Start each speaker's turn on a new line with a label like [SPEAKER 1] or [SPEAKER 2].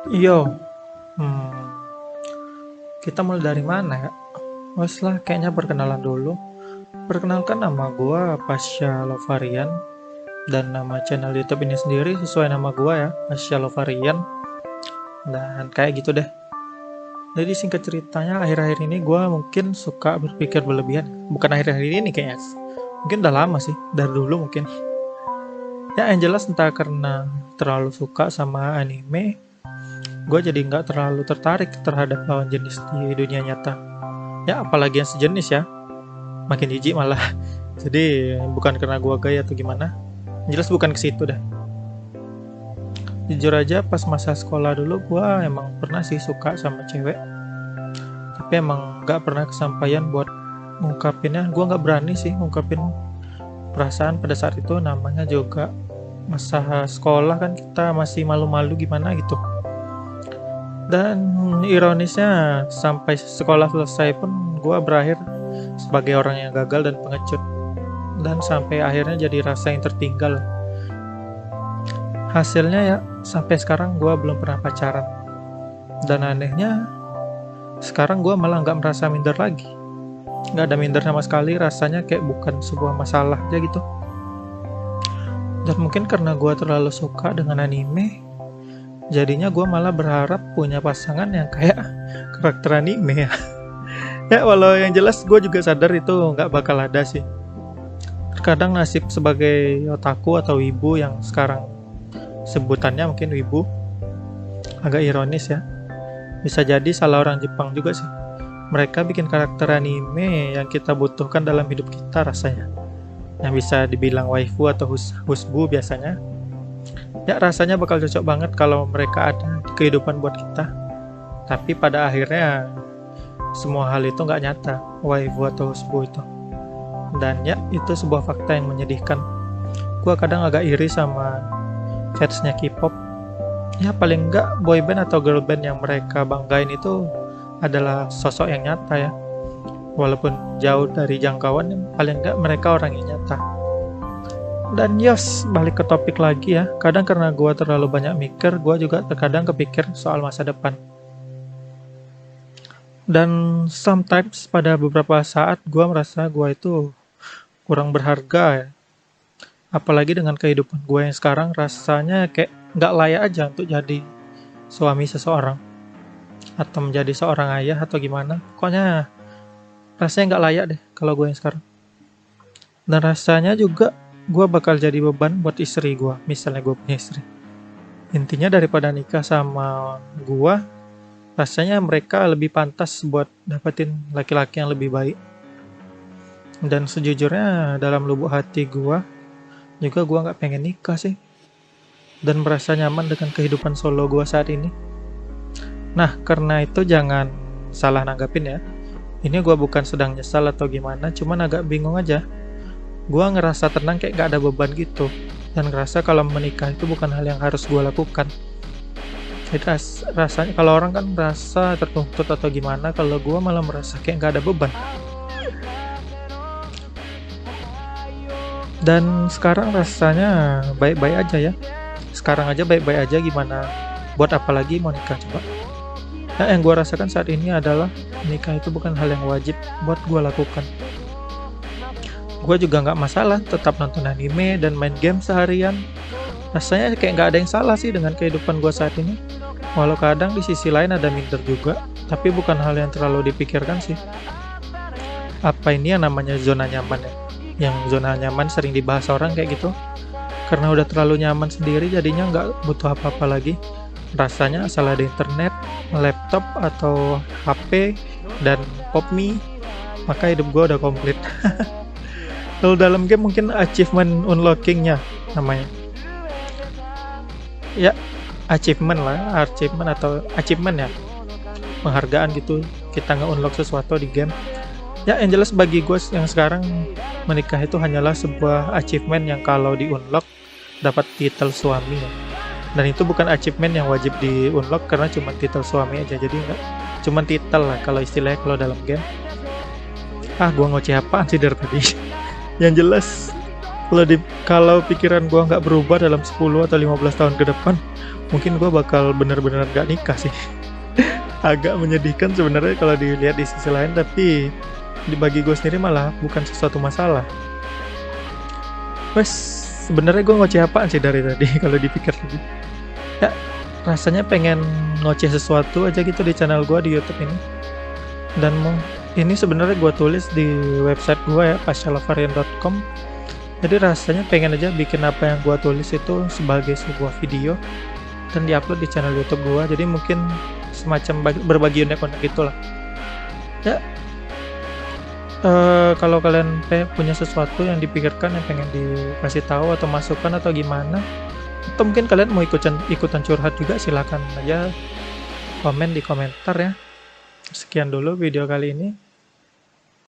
[SPEAKER 1] Yo, hmm, kita mulai dari mana ya? Wes lah, kayaknya perkenalan dulu. Perkenalkan, nama gua Pasha Lovarian, dan nama channel YouTube ini sendiri sesuai nama gua ya, Pasha Lovarian. Dan kayak gitu deh. Jadi singkat ceritanya, akhir-akhir ini gua mungkin suka berpikir berlebihan. Bukan akhir-akhir ini kayaknya. Mungkin udah lama sih, dari dulu mungkin. Ya yang jelas entah karena terlalu suka sama anime, gue jadi nggak terlalu tertarik terhadap lawan jenis di dunia nyata. Ya apalagi yang sejenis ya, makin jijik malah. Jadi bukan karena gua gaya atau gimana, jelas bukan ke situ dah. Jujur aja pas masa sekolah dulu gua emang pernah sih suka sama cewek, tapi emang nggak pernah kesampaian buat ngungkapinnya. Gua nggak berani sih ngungkapin perasaan pada saat itu, namanya juga masa sekolah kan, kita masih malu-malu gimana gitu. Dan ironisnya sampai sekolah selesai pun gua berakhir sebagai orang yang gagal dan pengecut, dan sampai akhirnya jadi rasa yang tertinggal. Hasilnya ya sampai sekarang gue belum pernah pacaran, dan anehnya sekarang gue malah nggak merasa minder lagi. Nggak ada minder sama sekali, rasanya kayak bukan sebuah masalah aja gitu. Dan mungkin karena gue terlalu suka dengan anime, jadinya gue malah berharap punya pasangan yang kayak karakter anime ya. Ya walau yang jelas gue juga sadar itu nggak bakal ada sih. Terkadang nasib sebagai otaku atau wibu, yang sekarang sebutannya mungkin wibu, agak ironis ya. Bisa jadi salah orang Jepang juga sih. Mereka bikin karakter anime yang kita butuhkan dalam hidup kita rasanya. Yang bisa dibilang waifu atau husbu biasanya. Ya rasanya bakal cocok banget kalau mereka ada di kehidupan buat kita. Tapi pada akhirnya semua hal itu nggak nyata, waifu atau husbu itu. Dan ya itu sebuah fakta yang menyedihkan. Gua kadang agak iri sama fansnya K-pop. Ya paling nggak boyband atau girlband yang mereka banggain itu adalah sosok yang nyata ya. Walaupun jauh dari jangkauan, paling nggak mereka orang yang nyata. Dan yes, balik ke topik lagi ya. Kadang karena gue terlalu banyak mikir, gue juga terkadang kepikir soal masa depan. Dan sometimes pada beberapa saat gue merasa gue itu kurang berharga ya. Apalagi dengan kehidupan gue yang sekarang, rasanya kayak nggak layak aja untuk jadi suami seseorang, atau menjadi seorang ayah atau gimana. Pokoknya rasanya nggak layak deh kalau gue yang sekarang. Dan rasanya juga gue bakal jadi beban buat istri gue, misalnya gue punya istri. Intinya daripada nikah sama gue, rasanya mereka lebih pantas buat dapetin laki-laki yang lebih baik. Dan sejujurnya dalam lubuk hati gue juga gue nggak pengen nikah sih, dan merasa nyaman dengan kehidupan solo gue saat ini. Nah karena itu jangan salah nanggapin ya, ini gue bukan sedang nyesal atau gimana, cuman agak bingung aja. Gue ngerasa tenang kayak gak ada beban gitu, dan ngerasa kalau menikah itu bukan hal yang harus gue lakukan. Jadi rasanya kalau orang kan merasa tertuntut atau gimana, kalau gue malah merasa kayak gak ada beban. Dan sekarang rasanya baik-baik aja ya. Sekarang aja baik-baik aja, gimana buat apa lagi mau nikah coba. Nah, yang gue rasakan saat ini adalah nikah itu bukan hal yang wajib buat gue lakukan. Gue juga nggak masalah tetap nonton anime dan main game seharian. Rasanya kayak nggak ada yang salah sih dengan kehidupan gue saat ini. Walau kadang di sisi lain ada minder juga, tapi bukan hal yang terlalu dipikirkan sih. Apa ini yang namanya zona nyaman ya? Yang zona nyaman sering dibahas orang kayak gitu. Karena udah terlalu nyaman sendiri, jadinya nggak butuh apa-apa lagi. Rasanya asal ada internet, laptop atau HP, dan pop mie, maka hidup gue udah komplit. Kalau dalam game mungkin achievement unlocking-nya namanya. Ya, achievement lah, achievement ya. Penghargaan gitu, kita nge-unlock sesuatu di game. Ya, yang jelas bagi gue yang sekarang, menikah itu hanyalah sebuah achievement yang kalau di-unlock dapat titel suami ya. Dan itu bukan achievement yang wajib di-unlock karena cuma titel suami aja. Jadi enggak, cuma titel lah kalau istilahnya kalau dalam game. Gue ngoceh apaan sih dari tadi. Yang jelas Kalau pikiran gua nggak berubah dalam 10 atau 15 tahun ke depan, mungkin gua bakal benar-benar nggak nikah sih. Agak menyedihkan sebenarnya kalau dilihat di sisi lain, tapi bagi gue sendiri malah bukan sesuatu masalah. Wes, sebenarnya gue ngoceh apaan sih dari tadi kalau dipikir lagi. Ya, rasanya pengen ngoceh sesuatu aja gitu di channel gue di YouTube ini. Dan ini sebenarnya gue tulis di website gue ya, pasyalovarian.com. Jadi rasanya pengen aja bikin apa yang gue tulis itu sebagai sebuah video dan diupload di channel YouTube gue. Jadi mungkin semacam berbagi unek-unek gitulah. Ya, kalau kalian punya sesuatu yang dipikirkan yang pengen dikasih tahu atau masukan atau gimana, atau mungkin kalian mau ikutan curhat juga, silakan aja komen di komentar ya. Sekian dulu video kali ini.